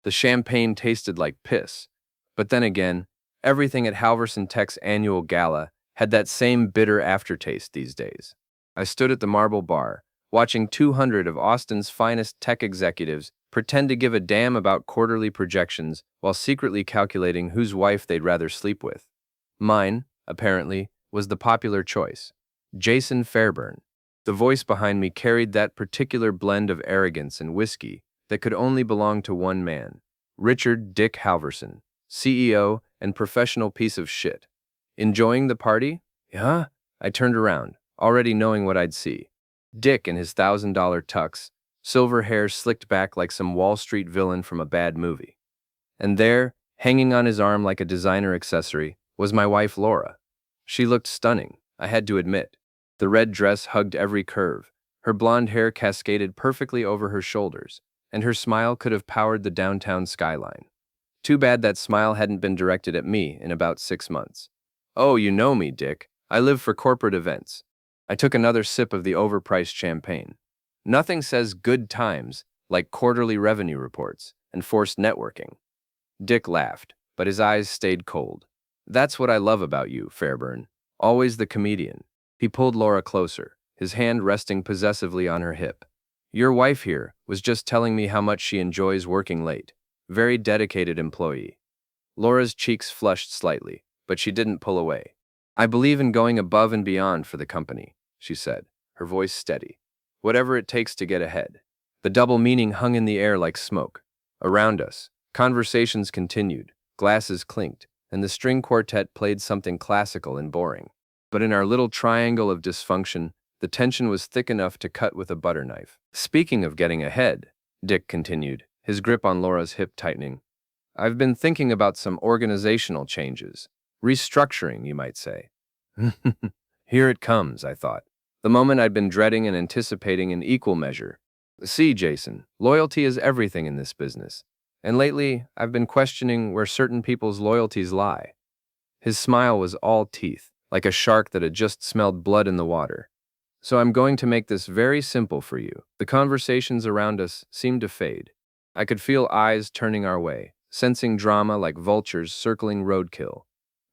The champagne tasted like piss. But then again, everything at Halverson Tech's annual gala had that same bitter aftertaste these days. I stood at the marble bar, watching 200 of Austin's finest tech executives pretend to give a damn about quarterly projections while secretly calculating whose wife they'd rather sleep with. Mine, apparently, was the popular choice. Jason Fairburn. The voice behind me carried that particular blend of arrogance and whiskey that could only belong to one man, Richard Dick Halverson, CEO and professional piece of shit. Enjoying the party? Yeah? I turned around, already knowing what I'd see. Dick in his $1,000 tux, silver hair slicked back like some Wall Street villain from a bad movie. And there, hanging on his arm like a designer accessory, was my wife Laura. She looked stunning, I had to admit. The red dress hugged every curve, her blonde hair cascaded perfectly over her shoulders, and her smile could have powered the downtown skyline. Too bad that smile hadn't been directed at me in about 6 months. Oh, you know me, Dick. I live for corporate events. I took another sip of the overpriced champagne. Nothing says good times like quarterly revenue reports and forced networking. Dick laughed, but his eyes stayed cold. That's what I love about you, Fairburn. Always the comedian. He pulled Laura closer, his hand resting possessively on her hip. Your wife here was just telling me how much she enjoys working late. Very dedicated employee. Laura's cheeks flushed slightly, but she didn't pull away. I believe in going above and beyond for the company, she said, her voice steady. Whatever it takes to get ahead. The double meaning hung in the air like smoke. Around us, conversations continued, glasses clinked, and the string quartet played something classical and boring. But in our little triangle of dysfunction, the tension was thick enough to cut with a butter knife. Speaking of getting ahead, Dick continued, his grip on Laura's hip tightening, I've been thinking about some organizational changes. Restructuring, you might say. Here it comes, I thought. The moment I'd been dreading and anticipating in equal measure. See, Jason, loyalty is everything in this business. And lately, I've been questioning where certain people's loyalties lie. His smile was all teeth, like a shark that had just smelled blood in the water. So I'm going to make this very simple for you. The conversations around us seemed to fade. I could feel eyes turning our way, sensing drama like vultures circling roadkill.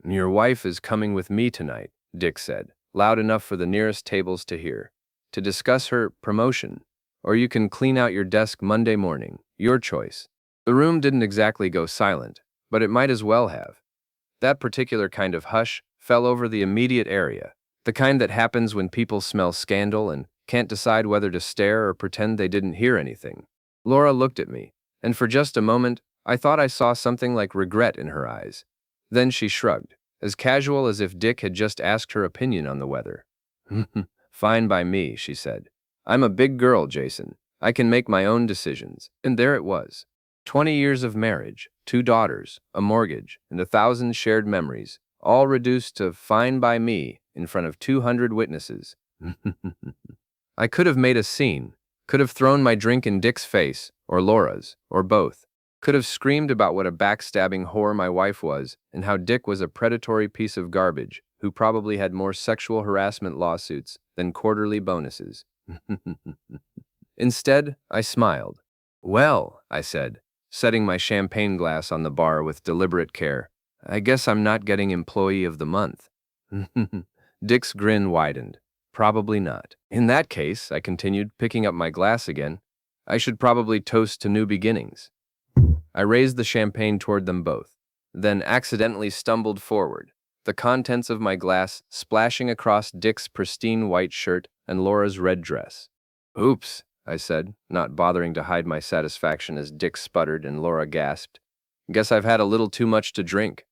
Your wife is coming with me tonight, Dick said, loud enough for the nearest tables to hear, to discuss her promotion. Or you can clean out your desk Monday morning, your choice. The room didn't exactly go silent, but it might as well have. That particular kind of hush fell over the immediate area, the kind that happens when people smell scandal and can't decide whether to stare or pretend they didn't hear anything. Laura looked at me, and for just a moment, I thought I saw something like regret in her eyes. Then she shrugged, as casual as if Dick had just asked her opinion on the weather. Fine by me, she said. I'm a big girl, Jason. I can make my own decisions. And there it was. 20 years of marriage, 2 daughters, a mortgage, and 1,000 shared memories, all reduced to fine by me in front of 200 witnesses. I could have made a scene, could have thrown my drink in Dick's face, or Laura's, or both. Could have screamed about what a backstabbing whore my wife was and how Dick was a predatory piece of garbage who probably had more sexual harassment lawsuits than quarterly bonuses. Instead, I smiled. Well, I said, setting my champagne glass on the bar with deliberate care, I guess I'm not getting Employee of the Month. Dick's grin widened. Probably not. In that case, I continued, picking up my glass again, I should probably toast to new beginnings. I raised the champagne toward them both, then accidentally stumbled forward, the contents of my glass splashing across Dick's pristine white shirt and Laura's red dress. Oops, I said, not bothering to hide my satisfaction as Dick sputtered and Laura gasped. Guess I've had a little too much to drink.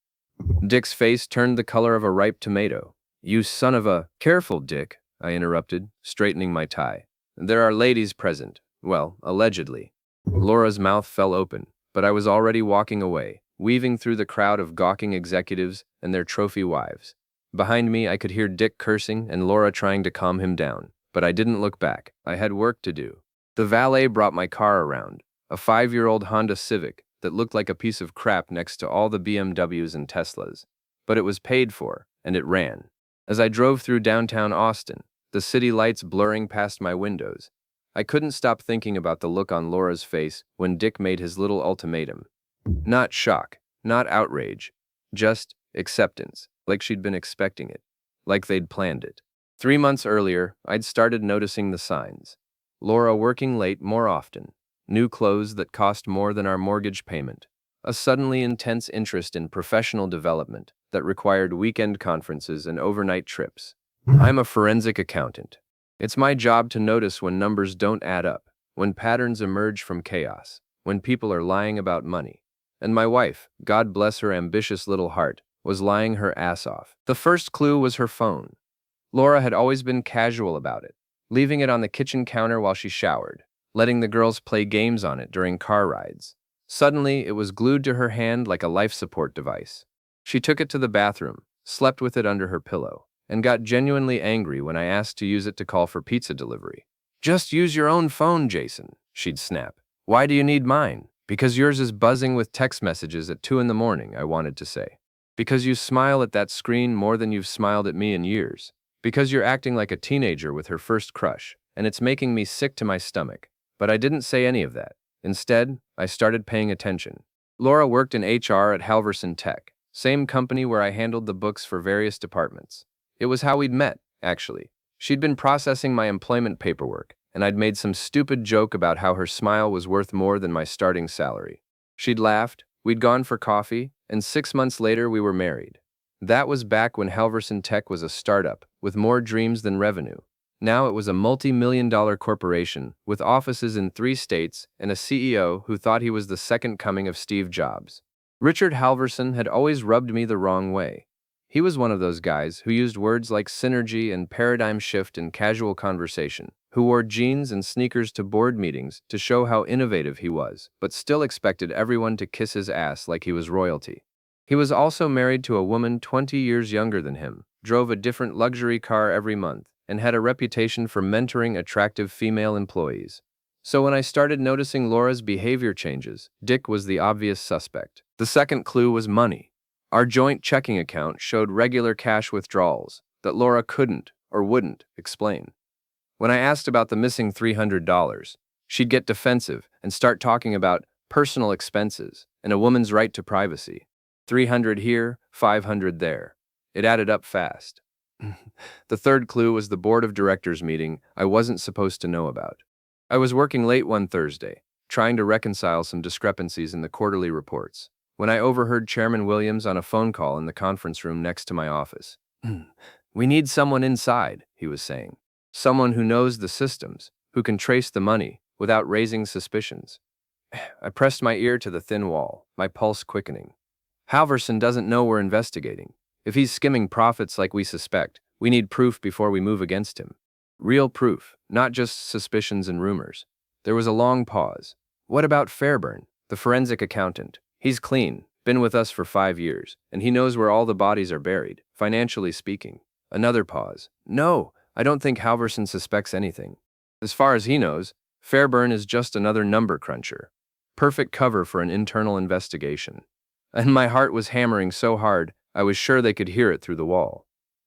Dick's face turned the color of a ripe tomato. You son of a— Careful, Dick, I interrupted, straightening my tie. There are ladies present. Well, allegedly. Laura's mouth fell open, but I was already walking away, weaving through the crowd of gawking executives and their trophy wives. Behind me, I could hear Dick cursing and Laura trying to calm him down, but I didn't look back. I had work to do. The valet brought my car around, a 5-year-old Honda Civic that looked like a piece of crap next to all the BMWs and Teslas. But it was paid for, and it ran. As I drove through downtown Austin, the city lights blurring past my windows, I couldn't stop thinking about the look on Laura's face when Dick made his little ultimatum. Not shock, not outrage, just acceptance, like she'd been expecting it, like they'd planned it. 3 months earlier, I'd started noticing the signs. Laura working late more often, new clothes that cost more than our mortgage payment, a suddenly intense interest in professional development that required weekend conferences and overnight trips. I'm a forensic accountant. It's my job to notice when numbers don't add up, when patterns emerge from chaos, when people are lying about money. And my wife, God bless her ambitious little heart, was lying her ass off. The first clue was her phone. Laura had always been casual about it, leaving it on the kitchen counter while she showered, letting the girls play games on it during car rides. Suddenly, it was glued to her hand like a life support device. She took it to the bathroom, slept with it under her pillow, and got genuinely angry when I asked to use it to call for pizza delivery. "Just use your own phone, Jason," she'd snap. "Why do you need mine?" "Because yours is buzzing with text messages at 2 in the morning, I wanted to say. "Because you smile at that screen more than you've smiled at me in years. "Because you're acting like a teenager with her first crush, and it's making me sick to my stomach." But I didn't say any of that. Instead, I started paying attention. Laura worked in HR at Halverson Tech, same company where I handled the books for various departments. It was how we'd met, actually. She'd been processing my employment paperwork, and I'd made some stupid joke about how her smile was worth more than my starting salary. She'd laughed, we'd gone for coffee, and 6 months later we were married. That was back when Halverson Tech was a startup, with more dreams than revenue. Now it was a multi-million-dollar corporation, with offices in 3 states and a CEO who thought he was the second coming of Steve Jobs. Richard Halverson had always rubbed me the wrong way. He was one of those guys who used words like synergy and paradigm shift in casual conversation, who wore jeans and sneakers to board meetings to show how innovative he was, but still expected everyone to kiss his ass like he was royalty. He was also married to a woman 20 years younger than him, drove a different luxury car every month, and had a reputation for mentoring attractive female employees. So when I started noticing Laura's behavior changes, Dick was the obvious suspect. The second clue was money. Our joint checking account showed regular cash withdrawals that Laura couldn't or wouldn't explain. When I asked about the missing $300, she'd get defensive and start talking about personal expenses and a woman's right to privacy. 300 here, 500 there. It added up fast. The third clue was the board of directors meeting I wasn't supposed to know about. I was working late one Thursday, trying to reconcile some discrepancies in the quarterly reports, when I overheard Chairman Williams on a phone call in the conference room next to my office. "We need someone inside," he was saying. "Someone who knows the systems, who can trace the money without raising suspicions." I pressed my ear to the thin wall, my pulse quickening. "Halverson doesn't know we're investigating. If he's skimming profits like we suspect, we need proof before we move against him. Real proof, not just suspicions and rumors." There was a long pause. "What about Fairburn, the forensic accountant? He's clean, been with us for 5 years, and he knows where all the bodies are buried, financially speaking." Another pause. "No, I don't think Halverson suspects anything. As far as he knows, Fairburn is just another number cruncher. Perfect cover for an internal investigation." And my heart was hammering so hard, I was sure they could hear it through the wall.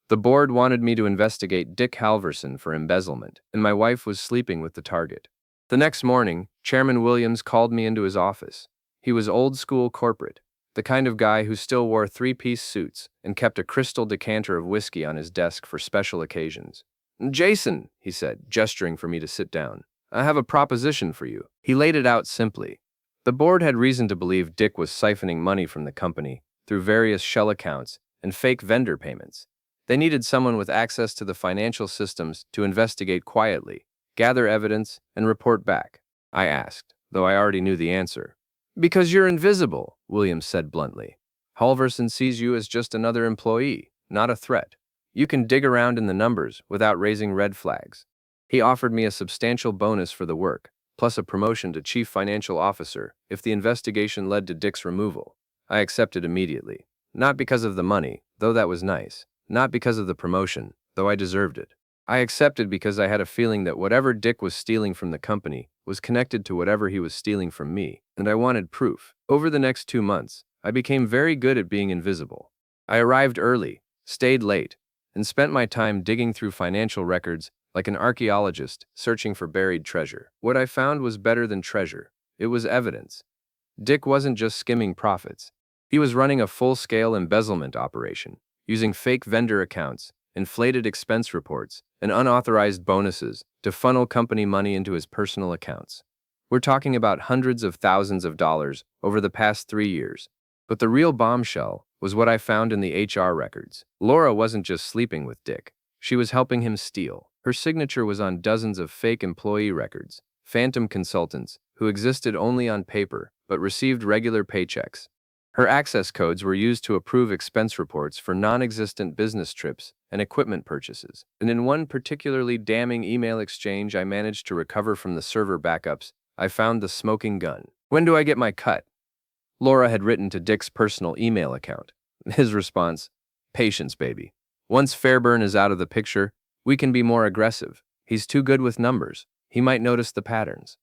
The board wanted me to investigate Dick Halverson for embezzlement, and my wife was sleeping with the target. The next morning, Chairman Williams called me into his office. He was old-school corporate, the kind of guy who still wore 3-piece suits and kept a crystal decanter of whiskey on his desk for special occasions. "Jason," he said, gesturing for me to sit down, "I have a proposition for you." He laid it out simply. The board had reason to believe Dick was siphoning money from the company through various shell accounts and fake vendor payments. They needed someone with access to the financial systems to investigate quietly, gather evidence, and report back. I asked, though I already knew the answer. "Because you're invisible," Williams said bluntly. "Halverson sees you as just another employee, not a threat. You can dig around in the numbers without raising red flags." He offered me a substantial bonus for the work, plus a promotion to chief financial officer if the investigation led to Dick's removal. I accepted immediately. Not because of the money, though that was nice. Not because of the promotion, though I deserved it. I accepted because I had a feeling that whatever Dick was stealing from the company was connected to whatever he was stealing from me, and I wanted proof. Over the next 2 months, I became very good at being invisible. I arrived early, stayed late, and spent my time digging through financial records like an archaeologist searching for buried treasure. What I found was better than treasure. It was evidence. Dick wasn't just skimming profits. He was running a full-scale embezzlement operation, using fake vendor accounts, inflated expense reports, and unauthorized bonuses to funnel company money into his personal accounts. We're talking about hundreds of thousands of dollars over the past 3 years. But the real bombshell was what I found in the HR records. Laura wasn't just sleeping with Dick. She was helping him steal. Her signature was on dozens of fake employee records, phantom consultants who existed only on paper but received regular paychecks. Her access codes were used to approve expense reports for non-existent business trips and equipment purchases. And in one particularly damning email exchange I managed to recover from the server backups, I found the smoking gun. "When do I get my cut?" Laura had written to Dick's personal email account. His response, "Patience, baby. Once Fairburn is out of the picture, we can be more aggressive. He's too good with numbers. He might notice the patterns."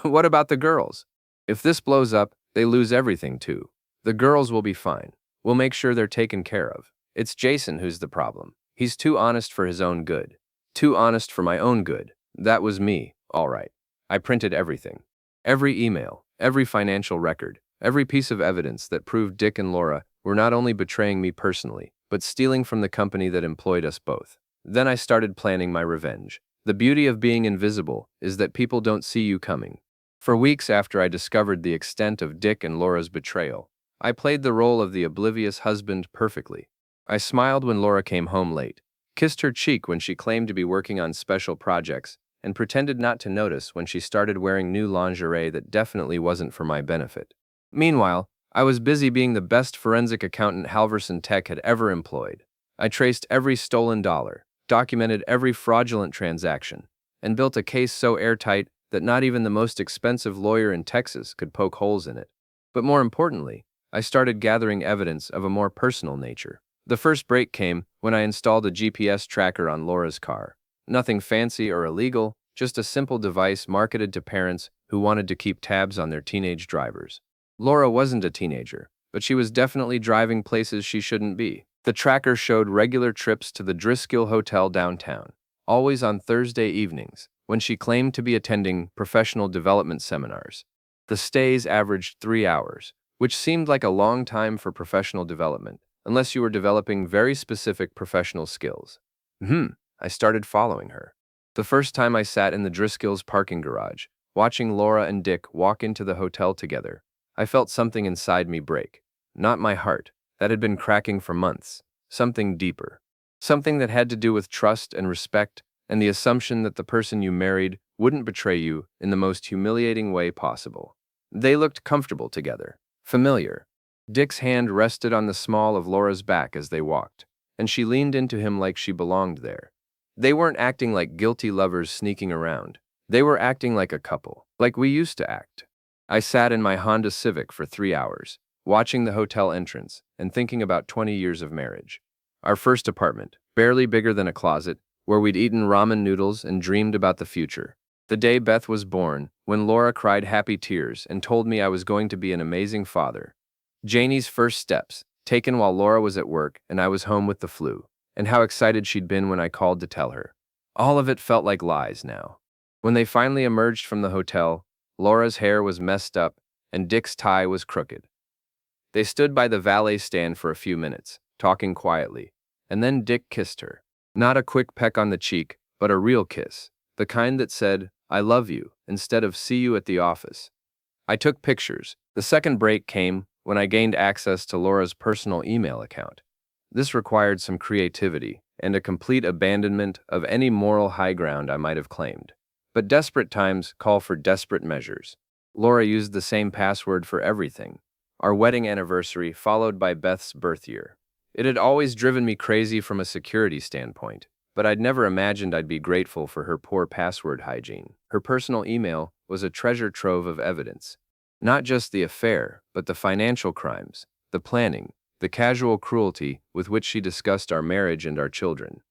"What about the girls? If this blows up, they lose everything too. The girls will be fine. We'll make sure they're taken care of. It's Jason who's the problem. He's too honest for his own good. Too honest for my own good." That was me, all right. I printed everything. Every email, every financial record, every piece of evidence that proved Dick and Laura were not only betraying me personally, but stealing from the company that employed us both. Then I started planning my revenge. The beauty of being invisible is that people don't see you coming. For weeks after I discovered the extent of Dick and Laura's betrayal, I played the role of the oblivious husband perfectly. I smiled when Laura came home late, kissed her cheek when she claimed to be working on special projects, and pretended not to notice when she started wearing new lingerie that definitely wasn't for my benefit. Meanwhile, I was busy being the best forensic accountant Halverson Tech had ever employed. I traced every stolen dollar, documented every fraudulent transaction, and built a case so airtight that not even the most expensive lawyer in Texas could poke holes in it. But more importantly, I started gathering evidence of a more personal nature. The first break came when I installed a GPS tracker on Laura's car. Nothing fancy or illegal, just a simple device marketed to parents who wanted to keep tabs on their teenage drivers. Laura wasn't a teenager, but she was definitely driving places she shouldn't be. The tracker showed regular trips to the Driscoll Hotel downtown, always on Thursday evenings, when she claimed to be attending professional development seminars. The stays averaged 3 hours, which seemed like a long time for professional development, unless you were developing very specific professional skills. I started following her. The first time I sat in the Driscoll's parking garage, watching Laura and Dick walk into the hotel together, I felt something inside me break. Not my heart, that had been cracking for months. Something deeper. Something that had to do with trust and respect, and the assumption that the person you married wouldn't betray you in the most humiliating way possible. They looked comfortable together. Familiar. Dick's hand rested on the small of Laura's back as they walked, and she leaned into him like she belonged there. They weren't acting like guilty lovers sneaking around. They were acting like a couple, like we used to act. I sat in my Honda Civic for 3 hours, watching the hotel entrance and thinking about 20 years of marriage. Our first apartment, barely bigger than a closet, where we'd eaten ramen noodles and dreamed about the future. The day Beth was born, when Laura cried happy tears and told me I was going to be an amazing father. Janie's first steps, taken while Laura was at work and I was home with the flu, and how excited she'd been when I called to tell her. All of it felt like lies now. When they finally emerged from the hotel, Laura's hair was messed up and Dick's tie was crooked. They stood by the valet stand for a few minutes, talking quietly, and then Dick kissed her. Not a quick peck on the cheek, but a real kiss, the kind that said, "I love you," instead of "see you at the office." I took pictures. The second break came when I gained access to Laura's personal email account. This required some creativity and a complete abandonment of any moral high ground I might have claimed. But desperate times call for desperate measures. Laura used the same password for everything. Our wedding anniversary followed by Beth's birth year. It had always driven me crazy from a security standpoint, but I'd never imagined I'd be grateful for her poor password hygiene. Her personal email was a treasure trove of evidence. Not just the affair, but the financial crimes, the planning, the casual cruelty with which she discussed our marriage and our children.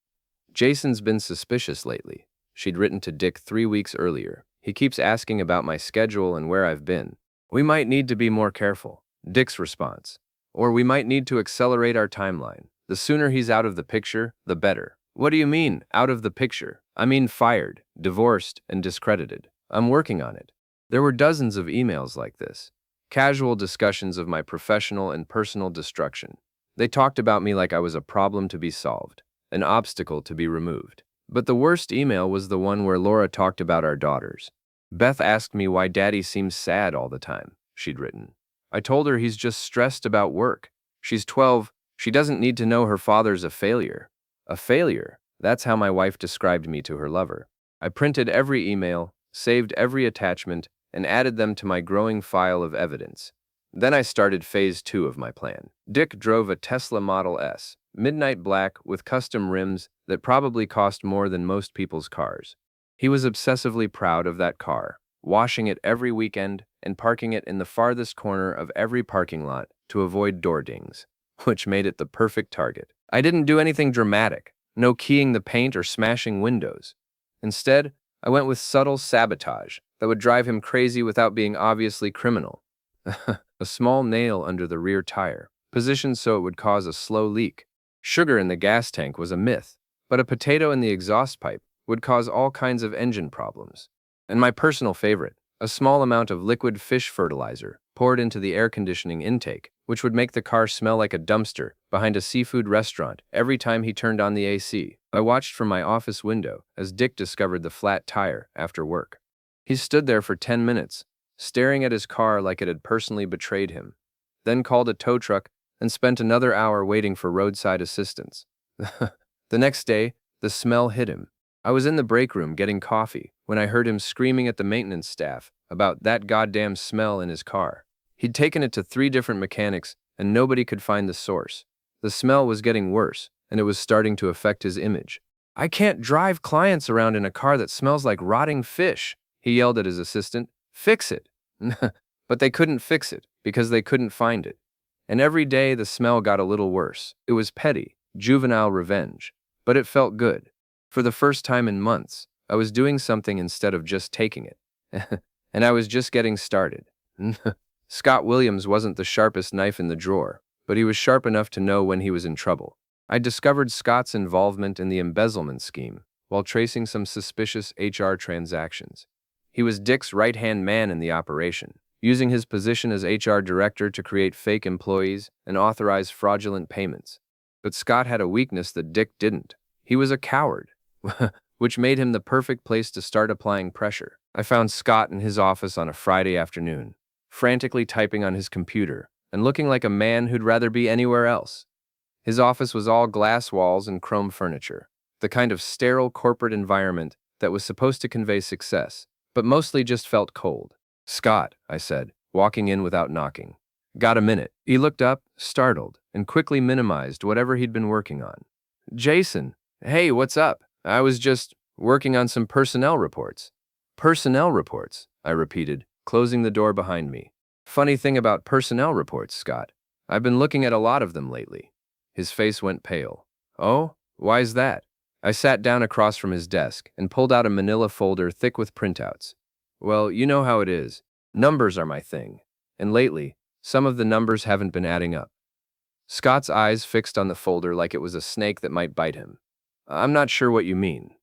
"Jason's been suspicious lately," she'd written to Dick 3 weeks earlier. "He keeps asking about my schedule and where I've been. We might need to be more careful." Dick's response. "Or we might need to accelerate our timeline. The sooner he's out of the picture, the better." What do you mean, out of the picture? I mean fired, divorced, and discredited. I'm working on it. There were dozens of emails like this. Casual discussions of my professional and personal destruction. They talked about me like I was a problem to be solved, an obstacle to be removed. But the worst email was the one where Laura talked about our daughters. Beth asked me why Daddy seems sad all the time, she'd written. I told her he's just stressed about work. She's 12. She doesn't need to know her father's a failure. A failure? That's how my wife described me to her lover. I printed every email, saved every attachment, and added them to my growing file of evidence. Then I started phase 2 of my plan. Dick drove a Tesla Model S, midnight black with custom rims that probably cost more than most people's cars. He was obsessively proud of that car, washing it every weekend and parking it in the farthest corner of every parking lot to avoid door dings, which made it the perfect target. I didn't do anything dramatic, no keying the paint or smashing windows. Instead, I went with subtle sabotage that would drive him crazy without being obviously criminal. A small nail under the rear tire, positioned so it would cause a slow leak. Sugar in the gas tank was a myth, but a potato in the exhaust pipe would cause all kinds of engine problems. And my personal favorite, a small amount of liquid fish fertilizer poured into the air conditioning intake, which would make the car smell like a dumpster behind a seafood restaurant every time he turned on the AC. I watched from my office window as Dick discovered the flat tire after work. He stood there for 10 minutes, staring at his car like it had personally betrayed him, then called a tow truck and spent another hour waiting for roadside assistance. The next day, the smell hit him. I was in the break room getting coffee when I heard him screaming at the maintenance staff about that goddamn smell in his car. He'd taken it to 3 different mechanics and nobody could find the source. The smell was getting worse and it was starting to affect his image. "I can't drive clients around in a car that smells like rotting fish," he yelled at his assistant. "Fix it." But they couldn't fix it because they couldn't find it. And every day the smell got a little worse. It was petty, juvenile revenge, but it felt good. For the first time in months, I was doing something instead of just taking it. And I was just getting started. Scott Williams wasn't the sharpest knife in the drawer, but he was sharp enough to know when he was in trouble. I discovered Scott's involvement in the embezzlement scheme while tracing some suspicious HR transactions. He was Dick's right-hand man in the operation, using his position as HR director to create fake employees and authorize fraudulent payments. But Scott had a weakness that Dick didn't. He was a coward, which made him the perfect place to start applying pressure. I found Scott in his office on a Friday afternoon, frantically typing on his computer and looking like a man who'd rather be anywhere else. His office was all glass walls and chrome furniture, the kind of sterile corporate environment that was supposed to convey success, but mostly just felt cold. "Scott," I said, walking in without knocking. "Got a minute?" He looked up, startled, and quickly minimized whatever he'd been working on. "Jason, hey, what's up? I was just working on some personnel reports." "Personnel reports," I repeated, closing the door behind me. "Funny thing about personnel reports, Scott. I've been looking at a lot of them lately." His face went pale. "Oh, why's that?" I sat down across from his desk and pulled out a manila folder thick with printouts. "Well, you know how it is. Numbers are my thing. And lately, some of the numbers haven't been adding up." Scott's eyes fixed on the folder like it was a snake that might bite him. "I'm not sure what you mean.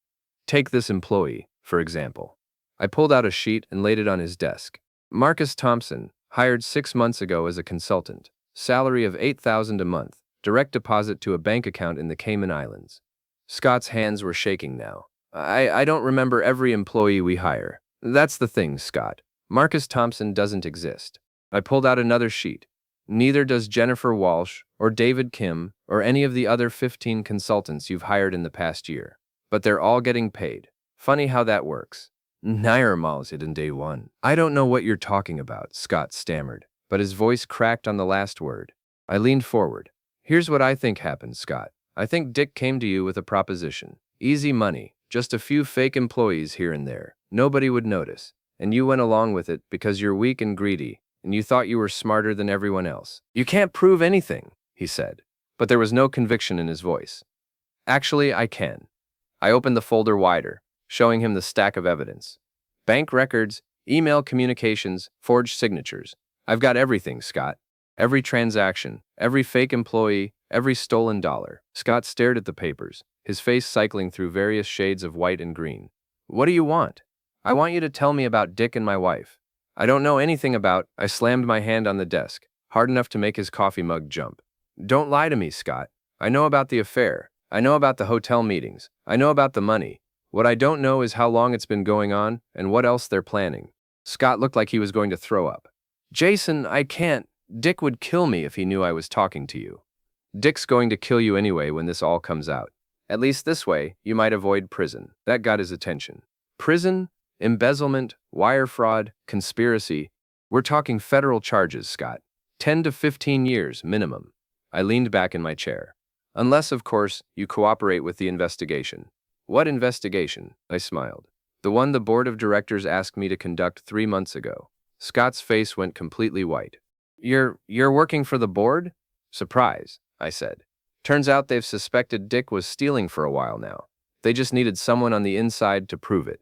Take this employee, for example." I pulled out a sheet and laid it on his desk. "Marcus Thompson, hired 6 months ago as a consultant. Salary of $8,000 a month. Direct deposit to a bank account in the Cayman Islands." Scott's hands were shaking now. I don't remember every employee we hire. That's the thing, Scott. Marcus Thompson doesn't exist." I pulled out another sheet. "Neither does Jennifer Walsh or David Kim or any of the other 15 consultants you've hired in the past year. But they're all getting paid. Funny how that works." "Nairmals it in day one." "I don't know what you're talking about," Scott stammered, but his voice cracked on the last word. I leaned forward. "Here's what I think happened, Scott. I think Dick came to you with a proposition. Easy money, just a few fake employees here and there. Nobody would notice. And you went along with it because you're weak and greedy, and you thought you were smarter than everyone else." "You can't prove anything," he said, but there was no conviction in his voice. "Actually, I can." I opened the folder wider, showing him the stack of evidence. Bank records, email communications, forged signatures. I've got everything, Scott. Every transaction, every fake employee, every stolen dollar. Scott stared at the papers, his face cycling through various shades of white and green. What do you want? I want you to tell me about Dick and my wife. I don't know anything about. I slammed my hand on the desk, hard enough to make his coffee mug jump. Don't lie to me, Scott. I know about the affair. I know about the hotel meetings. I know about the money. What I don't know is how long it's been going on and what else they're planning. Scott looked like he was going to throw up. Jason, I can't. Dick would kill me if he knew I was talking to you. Dick's going to kill you anyway when this all comes out. At least this way, you might avoid prison. That got his attention. Prison? Embezzlement? Wire fraud? Conspiracy? We're talking federal charges, Scott. 10 to 15 years, minimum. I leaned back in my chair. Unless, of course, you cooperate with the investigation. What investigation? I smiled. The one the board of directors asked me to conduct 3 months ago. Scott's face went completely white. You're working for the board? Surprise, I said. Turns out they've suspected Dick was stealing for a while now. They just needed someone on the inside to prove it.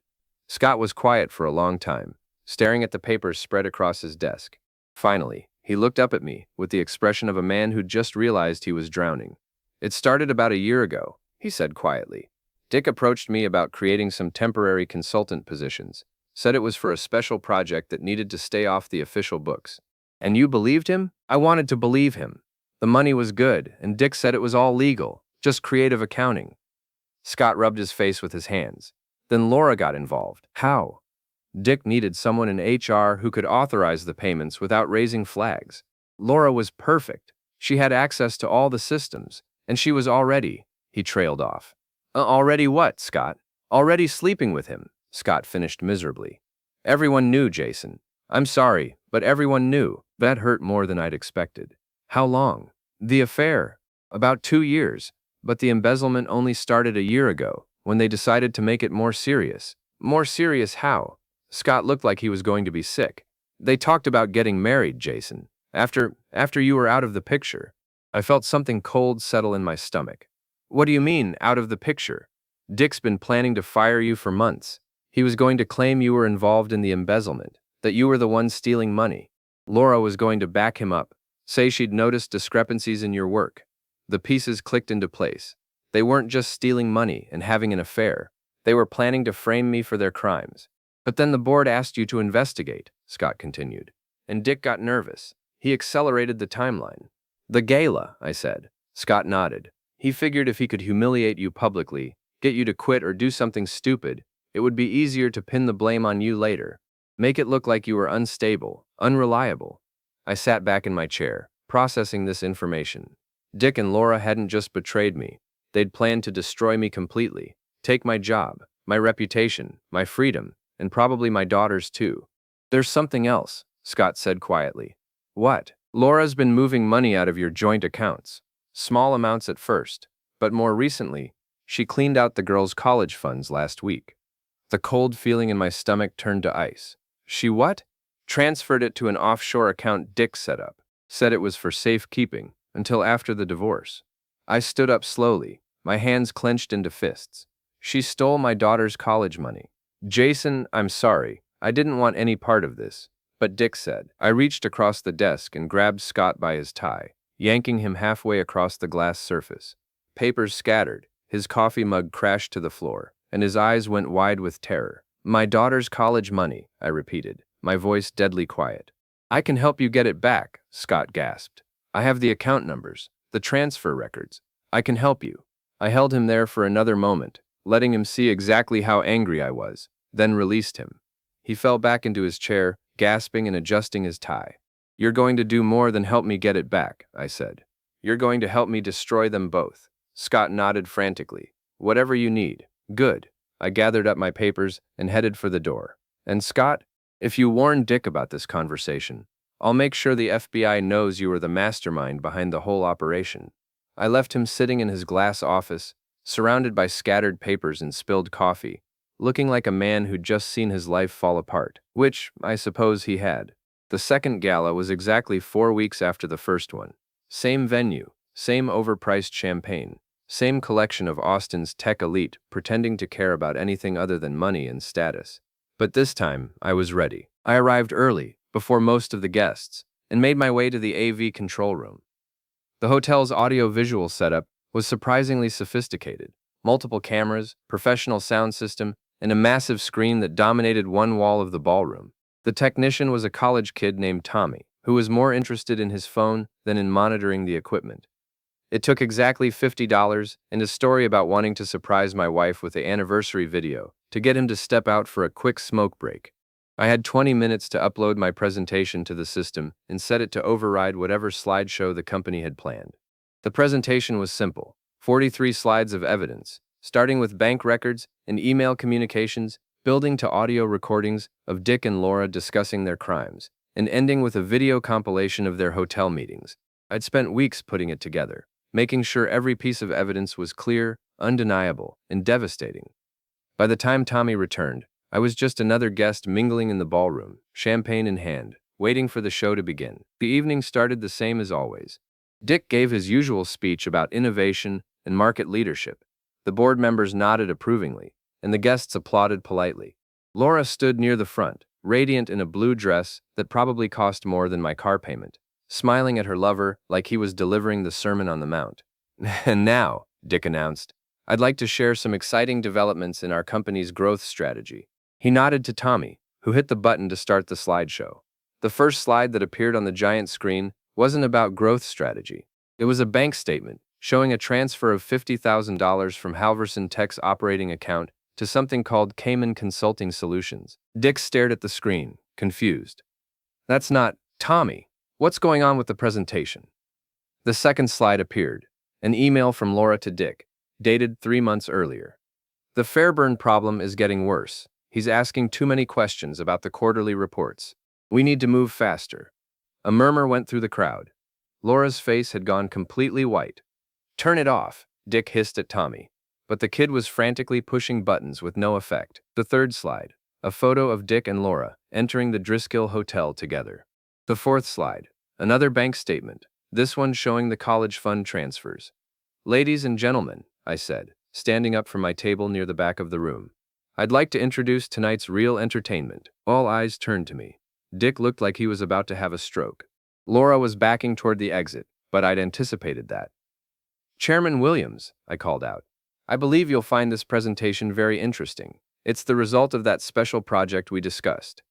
Scott was quiet for a long time, staring at the papers spread across his desk. Finally, he looked up at me with the expression of a man who'd just realized he was drowning. It started about a year ago, he said quietly. Dick approached me about creating some temporary consultant positions, said it was for a special project that needed to stay off the official books. And you believed him? I wanted to believe him. The money was good, and Dick said it was all legal, just creative accounting. Scott rubbed his face with his hands. Then Laura got involved. How? Dick needed someone in HR who could authorize the payments without raising flags. Laura was perfect. She had access to all the systems, and she was already, he trailed off. Already what, Scott? Already sleeping with him, Scott finished miserably. Everyone knew, Jason. I'm sorry, but everyone knew. That hurt more than I'd expected. How long? The affair. About 2 years, but the embezzlement only started a year ago, when they decided to make it more serious. More serious how? Scott looked like he was going to be sick. They talked about getting married, Jason. After you were out of the picture. I felt something cold settle in my stomach. What do you mean, out of the picture? Dick's been planning to fire you for months. He was going to claim you were involved in the embezzlement, that you were the one stealing money. Laura was going to back him up, say she'd noticed discrepancies in your work. The pieces clicked into place. They weren't just stealing money and having an affair. They were planning to frame me for their crimes. But then the board asked you to investigate, Scott continued. And Dick got nervous. He accelerated the timeline. The gala, I said. Scott nodded. He figured if he could humiliate you publicly, get you to quit or do something stupid, it would be easier to pin the blame on you later. Make it look like you were unstable, unreliable. I sat back in my chair, processing this information. Dick and Laura hadn't just betrayed me. They'd planned to destroy me completely, take my job, my reputation, my freedom, and probably my daughters too. There's something else, Scott said quietly. What? Laura's been moving money out of your joint accounts. Small amounts at first, but more recently, she cleaned out the girls' college funds last week. The cold feeling in my stomach turned to ice. She what? Transferred it to an offshore account Dick set up. Said it was for safekeeping, until after the divorce. I stood up slowly, my hands clenched into fists. She stole my daughter's college money. Jason, I'm sorry. I didn't want any part of this. But Dick said. I reached across the desk and grabbed Scott by his tie, yanking him halfway across the glass surface. Papers scattered, his coffee mug crashed to the floor, and his eyes went wide with terror. My daughter's college money, I repeated, my voice deadly quiet. I can help you get it back, Scott gasped. I have the account numbers, the transfer records. I can help you. I held him there for another moment, letting him see exactly how angry I was, then released him. He fell back into his chair, gasping and adjusting his tie. You're going to do more than help me get it back, I said. You're going to help me destroy them both. Scott nodded frantically. Whatever you need. Good. I gathered up my papers and headed for the door. And Scott, if you warn Dick about this conversation, I'll make sure the FBI knows you are the mastermind behind the whole operation. I left him sitting in his glass office, surrounded by scattered papers and spilled coffee, looking like a man who'd just seen his life fall apart, which, I suppose, he had. The second gala was exactly 4 weeks after the first one. Same venue, same overpriced champagne, same collection of Austin's tech elite pretending to care about anything other than money and status. But this time, I was ready. I arrived early, before most of the guests, and made my way to the AV control room. The hotel's audio-visual setup was surprisingly sophisticated. multiple cameras, professional sound system, and a massive screen that dominated one wall of the ballroom. The technician was a college kid named Tommy, who was more interested in his phone than in monitoring the equipment. It took exactly $50 and a story about wanting to surprise my wife with the anniversary video to get him to step out for a quick smoke break. I had 20 minutes to upload my presentation to the system and set it to override whatever slideshow the company had planned. The presentation was simple: 43 slides of evidence, starting with bank records and email communications, building to audio recordings of Dick and Laura discussing their crimes, and ending with a video compilation of their hotel meetings. I'd spent weeks putting it together, making sure every piece of evidence was clear, undeniable, and devastating. By the time Tommy returned, I was just another guest mingling in the ballroom, champagne in hand, waiting for the show to begin. The evening started the same as always. Dick gave his usual speech about innovation and market leadership. The board members nodded approvingly, and the guests applauded politely. Laura stood near the front, radiant in a blue dress that probably cost more than my car payment, smiling at her lover like he was delivering the Sermon on the Mount. "And now," Dick announced, "I'd like to share some exciting developments in our company's growth strategy." He nodded to Tommy, who hit the button to start the slideshow. The first slide that appeared on the giant screen wasn't about growth strategy. It was a bank statement showing a transfer of $50,000 from Halverson Tech's operating account to something called Cayman Consulting Solutions. Dick stared at the screen, confused. "That's not Tommy. What's going on with the presentation?" The second slide appeared, an email from Laura to Dick, dated 3 months earlier. "The Fairburn problem is getting worse. He's asking too many questions about the quarterly reports. We need to move faster." A murmur went through the crowd. Laura's face had gone completely white. "Turn it off," Dick hissed at Tommy, but the kid was frantically pushing buttons with no effect. The third slide, a photo of Dick and Laura entering the Driscoll Hotel together. The fourth slide, another bank statement, this one showing the college fund transfers. "Ladies and gentlemen," I said, standing up from my table near the back of the room, "I'd like to introduce tonight's real entertainment." All eyes turned to me. Dick looked like he was about to have a stroke. Laura was backing toward the exit, but I'd anticipated that. "Chairman Williams," I called out, "I believe you'll find this presentation very interesting. It's the result of that special project we discussed."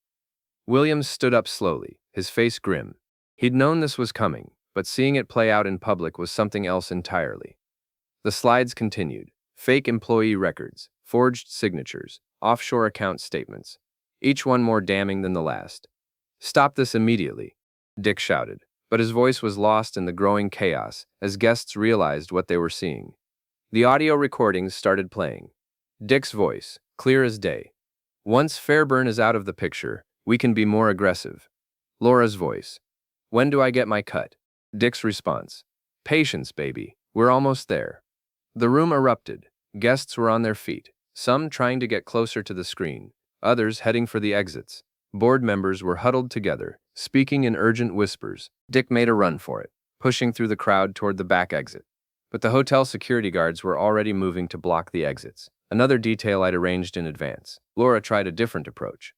Williams stood up slowly, his face grim. He'd known this was coming, but seeing it play out in public was something else entirely. The slides continued: fake employee records, forged signatures, offshore account statements, each one more damning than the last. "Stop this immediately," Dick shouted, but his voice was lost in the growing chaos as guests realized what they were seeing. The audio recordings started playing. Dick's voice, clear as day: "Once Fairburn is out of the picture, we can be more aggressive." Laura's voice: "When do I get my cut?" Dick's response: "Patience, baby. We're almost there." The room erupted. Guests were on their feet, some trying to get closer to the screen, others heading for the exits. Board members were huddled together, speaking in urgent whispers. Dick made a run for it, pushing through the crowd toward the back exit. But the hotel security guards were already moving to block the exits, another detail I'd arranged in advance. Laura tried a different approach.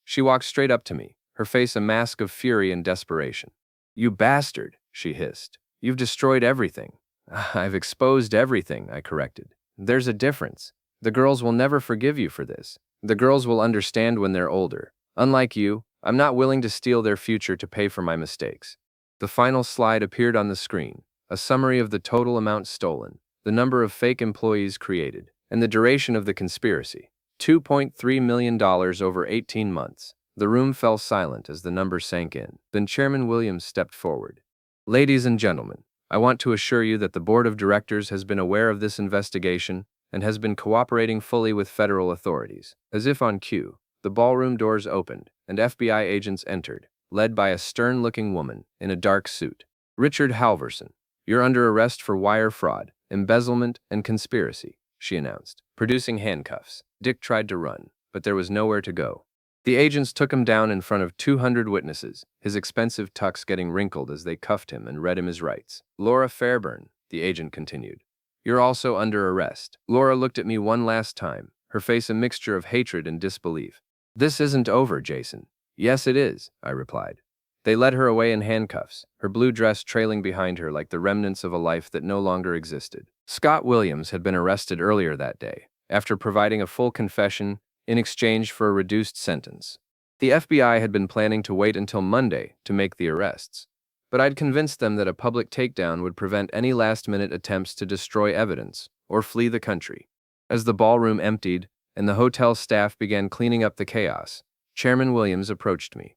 She walked straight up to me, her face a mask of fury and desperation. "You bastard," she hissed. "You've destroyed everything." "I've exposed everything," I corrected. "There's a difference. The girls will never forgive you for this. The girls will understand when they're older. Unlike you, I'm not willing to steal their future to pay for my mistakes." The final slide appeared on the screen, a summary of the total amount stolen, the number of fake employees created, and the duration of the conspiracy. $2.3 million over 18 months. The room fell silent as the number sank in. Then Chairman Williams stepped forward. "Ladies and gentlemen, I want to assure you that the Board of Directors has been aware of this investigation and has been cooperating fully with federal authorities." As if on cue, the ballroom doors opened, and FBI agents entered, led by a stern-looking woman in a dark suit. "Richard Halverson, you're under arrest for wire fraud, embezzlement, and conspiracy," she announced, producing handcuffs. Dick tried to run, but there was nowhere to go. The agents took him down in front of 200 witnesses, his expensive tux getting wrinkled as they cuffed him and read him his rights. "Laura Fairburn," the agent continued, "you're also under arrest." Laura looked at me one last time, her face a mixture of hatred and disbelief. "This isn't over, Jason." "Yes, it is," I replied. They led her away in handcuffs, her blue dress trailing behind her like the remnants of a life that no longer existed. Scott Williams had been arrested earlier that day, after providing a full confession in exchange for a reduced sentence. The FBI had been planning to wait until Monday to make the arrests, but I'd convinced them that a public takedown would prevent any last-minute attempts to destroy evidence or flee the country. As the ballroom emptied and the hotel staff began cleaning up the chaos, Chairman Williams approached me.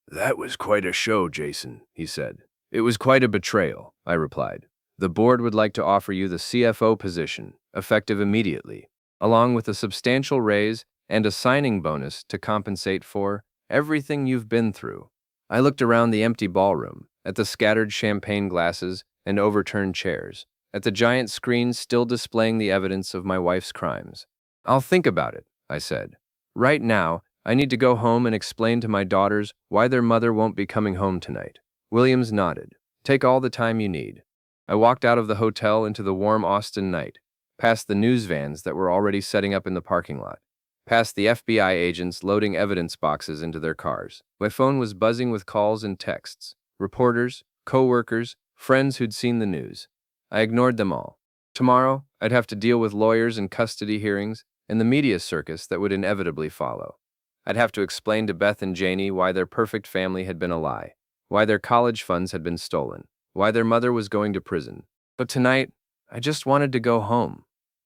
"That was quite a show, Jason," he said. "It was quite a betrayal," I replied. "The board would like to offer you the CFO position, effective immediately, along with a substantial raise and a signing bonus to compensate for everything you've been through." I looked around the empty ballroom, at the scattered champagne glasses and overturned chairs, at the giant screen still displaying the evidence of my wife's crimes. "I'll think about it," I said. "Right now, I need to go home and explain to my daughters why their mother won't be coming home tonight." Williams nodded. "Take all the time you need." I walked out of the hotel into the warm Austin night, past the news vans that were already setting up in the parking lot, past the FBI agents loading evidence boxes into their cars. My phone was buzzing with calls and texts, reporters, co-workers, friends who'd seen the news. I ignored them all. Tomorrow, I'd have to deal with lawyers and custody hearings and the media circus that would inevitably follow. I'd have to explain to Beth and Janie why their perfect family had been a lie, why their college funds had been stolen, why their mother was going to prison. But tonight, I just wanted to go home.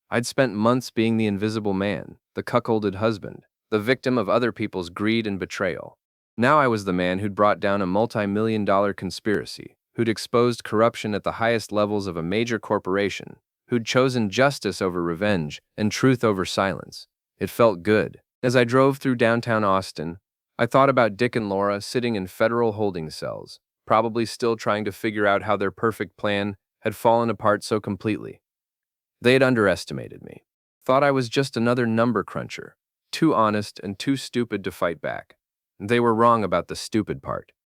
I'd spent months being the invisible man, the cuckolded husband, the victim of other people's greed and betrayal. Now I was the man who'd brought down a multi-million-dollar conspiracy, who'd exposed corruption at the highest levels of a major corporation, who'd chosen justice over revenge and truth over silence. It felt good. As I drove through downtown Austin, I thought about Dick and Laura sitting in federal holding cells, probably still trying to figure out how their perfect plan had fallen apart so completely. They had underestimated me, thought I was just another number cruncher, too honest and too stupid to fight back. They were wrong about the stupid part.